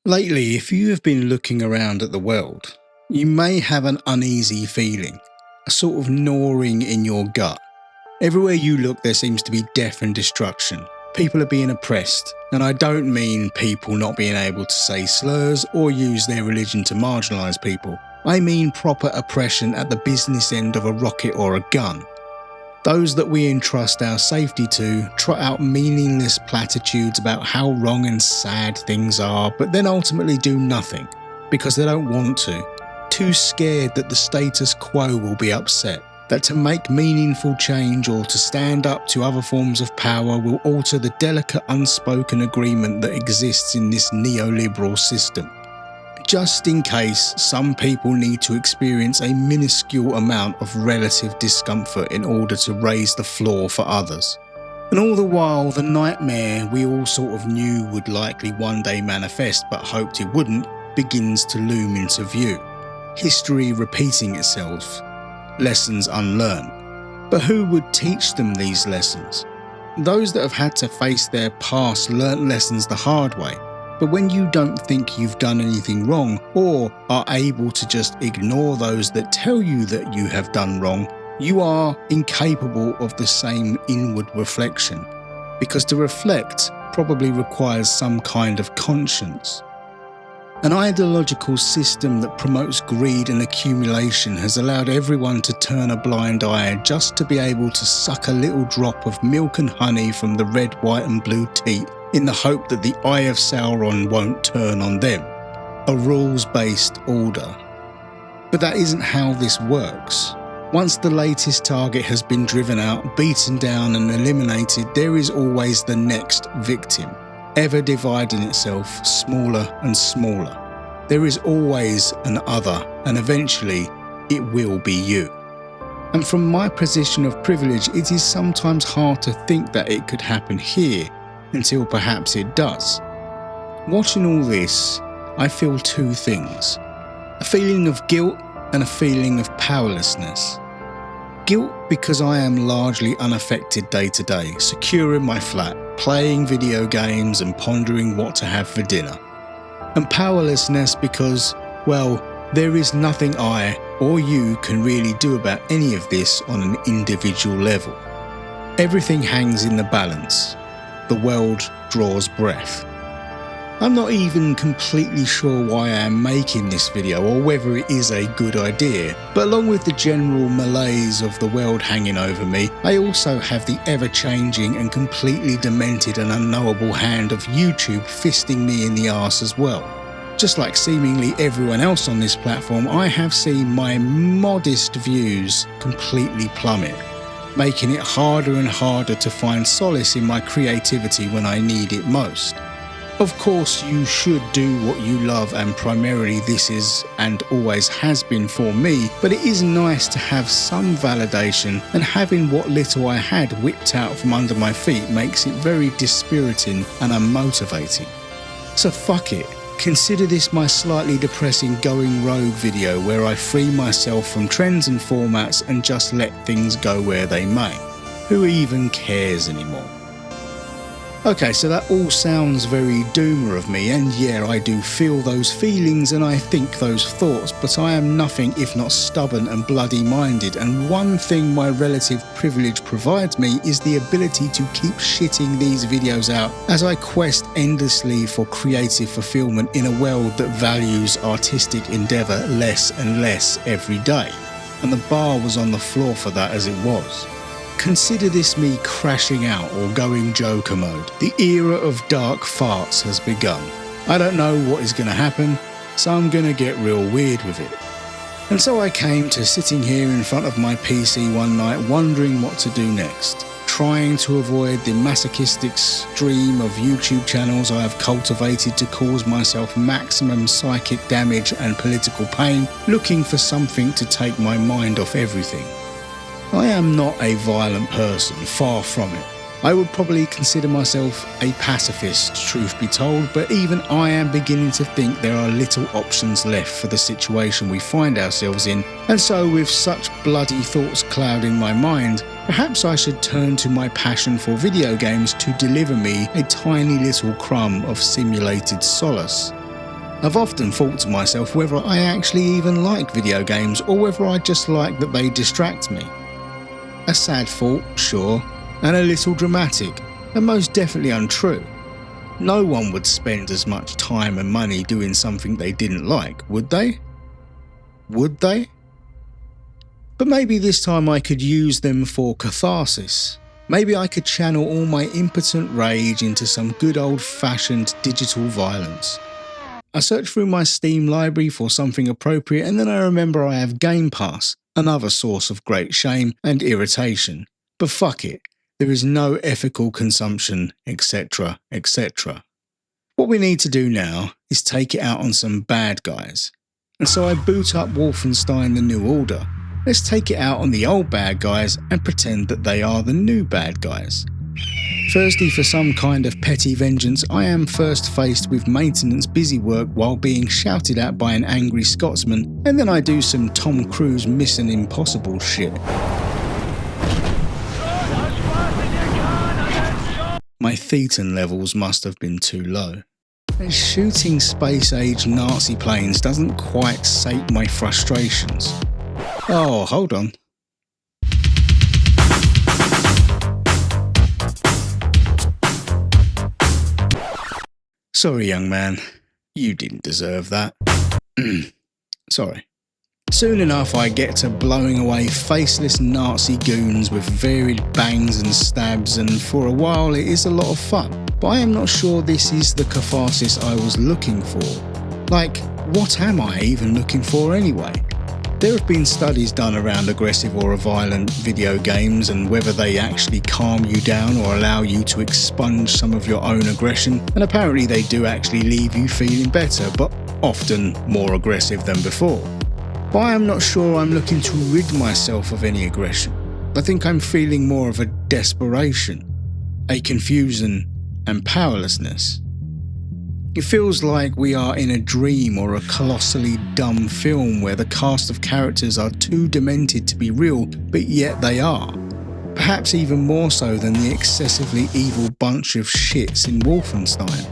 Lately, if you have been looking around at the world, you may have an uneasy feeling, a sort of gnawing in your gut. Everywhere you look, there seems to be death and destruction. People are being oppressed, and I don't mean people not being able to say slurs or use their religion to marginalise people. I mean proper oppression at the business end of a rocket or a gun. Those that we entrust our safety to trot out meaningless platitudes about how wrong and sad things are, but then ultimately do nothing because they don't want to, too scared that the status quo will be upset, that to make meaningful change or to stand up to other forms of power will alter the delicate unspoken agreement that exists in this neoliberal system. Just in case some people need to experience a minuscule amount of relative discomfort in order to raise the floor for others. And all the while, the nightmare we all sort of knew would likely one day manifest but hoped it wouldn't, begins to loom into view. History repeating itself, lessons unlearned. But who would teach them these lessons? Those that have had to face their past learnt lessons the hard way. But when you don't think you've done anything wrong or are able to just ignore those that tell you that you have done wrong, you are incapable of the same inward reflection, because to reflect probably requires some kind of conscience. An ideological system that promotes greed and accumulation has allowed everyone to turn a blind eye just to be able to suck a little drop of milk and honey from the red, white and blue teat in the hope that the eye of Sauron won't turn on them. A rules-based order. But that isn't how this works. Once the latest target has been driven out, beaten down and eliminated, there is always the next victim, ever dividing itself smaller and smaller. There is always an other, and eventually it will be you. And from my position of privilege, it is sometimes hard to think that it could happen here, until perhaps it does. Watching all this, I feel two things. A feeling of guilt and a feeling of powerlessness. Guilt because I am largely unaffected day to day, secure in my flat, playing video games and pondering what to have for dinner. And powerlessness because, well, there is nothing I or you can really do about any of this on an individual level. Everything hangs in the balance. The world draws breath. I'm not even completely sure why I am making this video or whether it is a good idea, but along with the general malaise of the world hanging over me, I also have the ever-changing and completely demented and unknowable hand of YouTube fisting me in the arse as well. Just like seemingly everyone else on this platform, I have seen my modest views completely plummet, making it harder and harder to find solace in my creativity when I need it most. Of course, you should do what you love, and primarily this is and always has been for me, but it is nice to have some validation, and having what little I had whipped out from under my feet makes it very dispiriting and unmotivating. So fuck it. Consider this my slightly depressing going rogue video where I free myself from trends and formats and just let things go where they may. Who even cares anymore? Okay, so that all sounds very doomer of me, and yeah, I do feel those feelings and I think those thoughts, but I am nothing if not stubborn and bloody minded, and one thing my relative privilege provides me is the ability to keep shitting these videos out as I quest endlessly for creative fulfillment in a world that values artistic endeavour less and less every day. And the bar was on the floor for that as it was. Consider this me crashing out or going Joker mode. The era of dark farts has begun. I don't know what is going to happen, so I'm going to get real weird with it. And so I came to sitting here in front of my PC one night wondering what to do next, trying to avoid the masochistic stream of YouTube channels I have cultivated to cause myself maximum psychic damage and political pain, looking for something to take my mind off everything. I am not a violent person, far from it. I would probably consider myself a pacifist, truth be told, but even I am beginning to think there are little options left for the situation we find ourselves in, and so with such bloody thoughts clouding my mind, perhaps I should turn to my passion for video games to deliver me a tiny little crumb of simulated solace. I've often thought to myself whether I actually even like video games or whether I just like that they distract me. A sad thought, sure, and a little dramatic, and most definitely untrue. No one would spend as much time and money doing something they didn't like, would they? Would they? But maybe this time I could use them for catharsis. Maybe I could channel all my impotent rage into some good old-fashioned digital violence. I search through my Steam library for something appropriate, and then I remember I have Game Pass, another source of great shame and irritation. But fuck it, there is no ethical consumption, etc., etc. What we need to do now is take it out on some bad guys. And so I boot up Wolfenstein: The New Order. Let's take it out on the old bad guys and pretend that they are the new bad guys. Firstly, for some kind of petty vengeance, I am first faced with maintenance busy work while being shouted at by an angry Scotsman, and then I do some Tom Cruise Mission Impossible shit. My thetan levels must have been too low. And shooting space-age Nazi planes doesn't quite sate my frustrations. Oh, hold on. Sorry, young man. You didn't deserve that. Sorry. Soon enough, I get to blowing away faceless Nazi goons with varied bangs and stabs, and for a while it is a lot of fun. But I am not sure this is the catharsis I was looking for. Like, what am I even looking for anyway? There have been studies done around aggressive or violent video games and whether they actually calm you down or allow you to expunge some of your own aggression, and apparently they do actually leave you feeling better, but often more aggressive than before. But I am not sure I'm looking to rid myself of any aggression. I think I'm feeling more of a desperation, a confusion and powerlessness. It feels like we are in a dream or a colossally dumb film where the cast of characters are too demented to be real, but yet they are. Perhaps even more so than the excessively evil bunch of shits in Wolfenstein.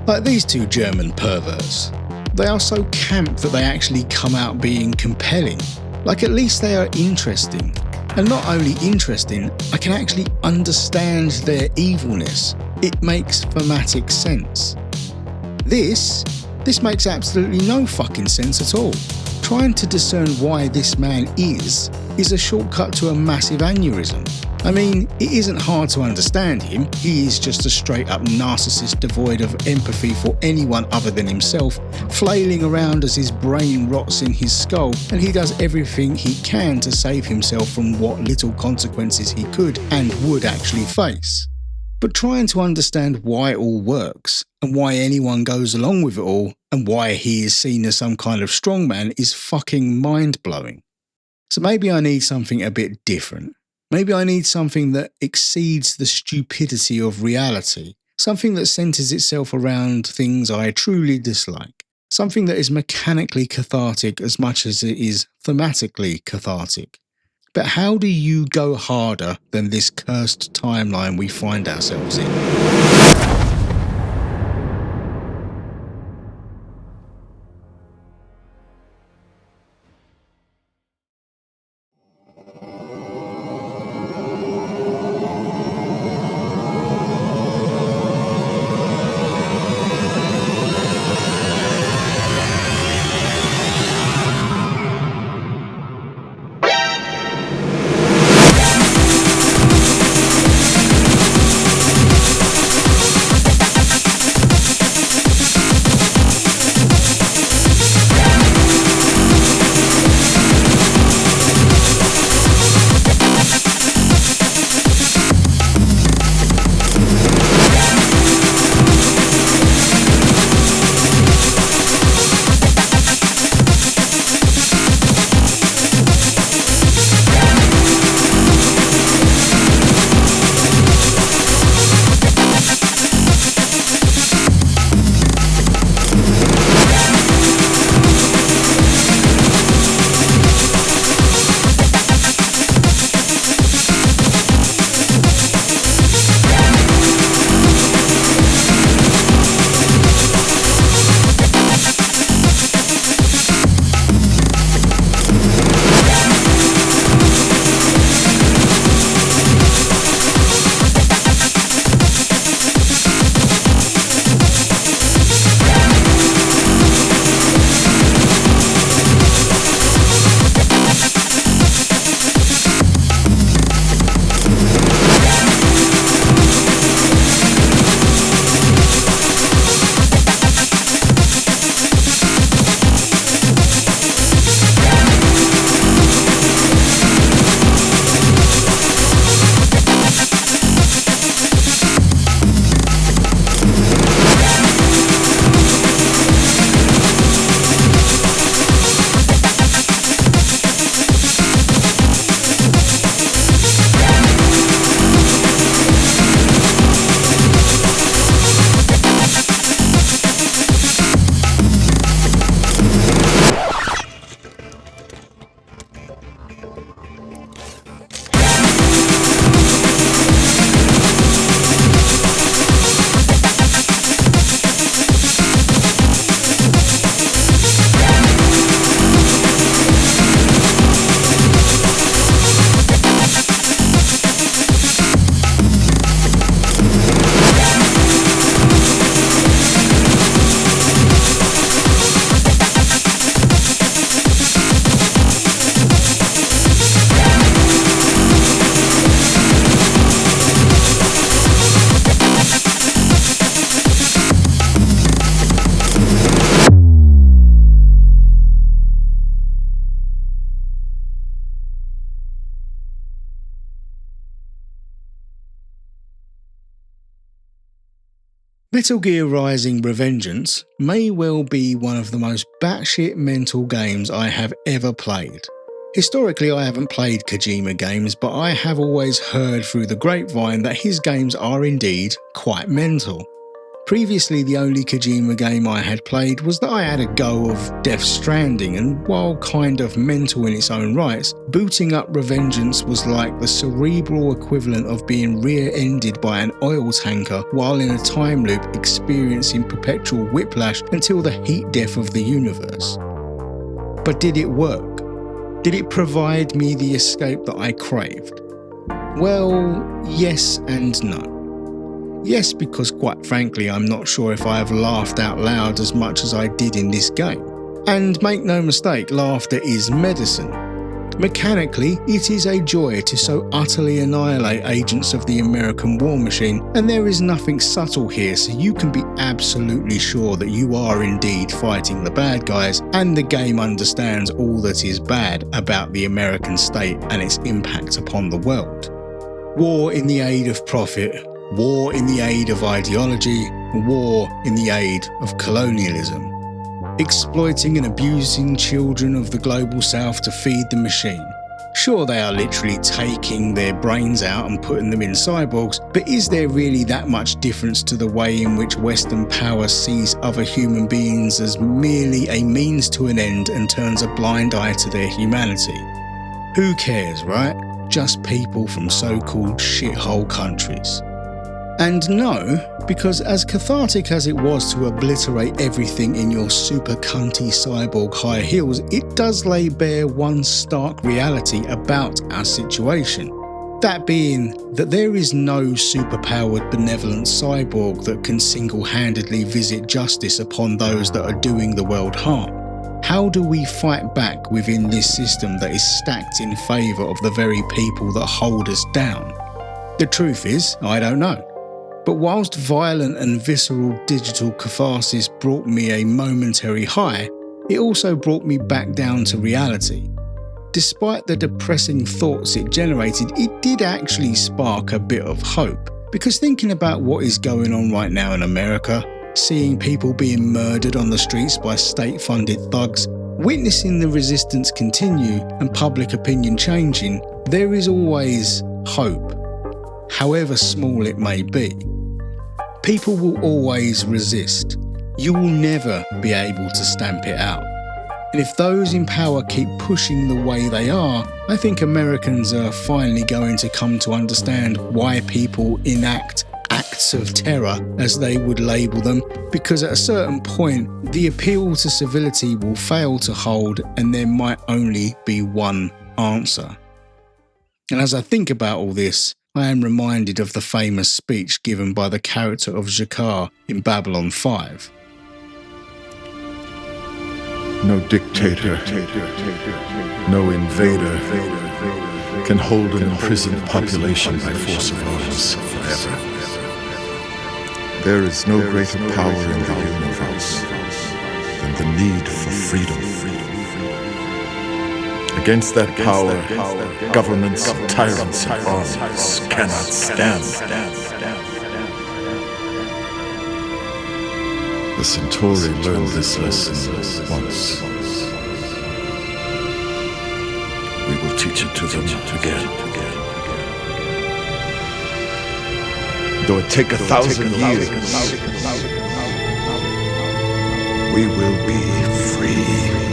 Like these two German perverts. They are so camp that they actually come out being compelling. Like at least they are interesting. And not only interesting, I can actually understand their evilness. It makes thematic sense. This makes absolutely no fucking sense at all. Trying to discern why this man is a shortcut to a massive aneurysm. I mean, it isn't hard to understand him. He is just a straight up narcissist devoid of empathy for anyone other than himself, flailing around as his brain rots in his skull, and he does everything he can to save himself from what little consequences he could and would actually face. But trying to understand why it all works, and why anyone goes along with it all, and why he is seen as some kind of strongman is fucking mind-blowing. So maybe I need something a bit different. Maybe I need something that exceeds the stupidity of reality, something that centres itself around things I truly dislike, something that is mechanically cathartic as much as it is thematically cathartic. But how do you go harder than this cursed timeline we find ourselves in? Metal Gear Rising: Revengeance may well be one of the most batshit mental games I have ever played. Historically, I haven't played Kojima games, but I have always heard through the grapevine that his games are indeed quite mental. Previously, the only Kojima game I had played was that I had a go of Death Stranding, and while kind of mental in its own rights, booting up Revengeance was like the cerebral equivalent of being rear-ended by an oil tanker while in a time loop experiencing perpetual whiplash until the heat death of the universe. But did it work? Did it provide me the escape that I craved? Well, yes and no. Yes, because quite frankly, I'm not sure if I have laughed out loud as much as I did in this game. And make no mistake, laughter is medicine. Mechanically, it is a joy to so utterly annihilate agents of the American war machine, and there is nothing subtle here, so you can be absolutely sure that you are indeed fighting the bad guys, and the game understands all that is bad about the American state and its impact upon the world. War in the aid of profit, war in the aid of ideology, war in the aid of colonialism. Exploiting and abusing children of the global south to feed the machine. Sure, they are literally taking their brains out and putting them in cyborgs, but is there really that much difference to the way in which Western power sees other human beings as merely a means to an end and turns a blind eye to their humanity? Who cares, right? Just people from so-called shithole countries. And no, because as cathartic as it was to obliterate everything in your super cunty cyborg high heels, it does lay bare one stark reality about our situation. That being that there is no superpowered benevolent cyborg that can single-handedly visit justice upon those that are doing the world harm. How do we fight back within this system that is stacked in favour of the very people that hold us down? The truth is, I don't know. But whilst violent and visceral digital catharsis brought me a momentary high, it also brought me back down to reality. Despite the depressing thoughts it generated, it did actually spark a bit of hope. Because thinking about what is going on right now in America, seeing people being murdered on the streets by state-funded thugs, witnessing the resistance continue and public opinion changing, there is always hope, however small it may be. People will always resist. You will never be able to stamp it out. And if those in power keep pushing the way they are, I think Americans are finally going to come to understand why people enact acts of terror, as they would label them, because at a certain point, the appeal to civility will fail to hold and there might only be one answer. And as I think about all this, I am reminded of the famous speech given by the character of Jakar in Babylon 5. No dictator, no invader can hold an imprisoned population by force of arms forever. There is no greater power in the universe than the need for freedom. Against that power, governments, tyrants, and armies cannot stand. The Centauri learned this lesson once. We will teach it to them again. Though it take 1,000 years, we will be free.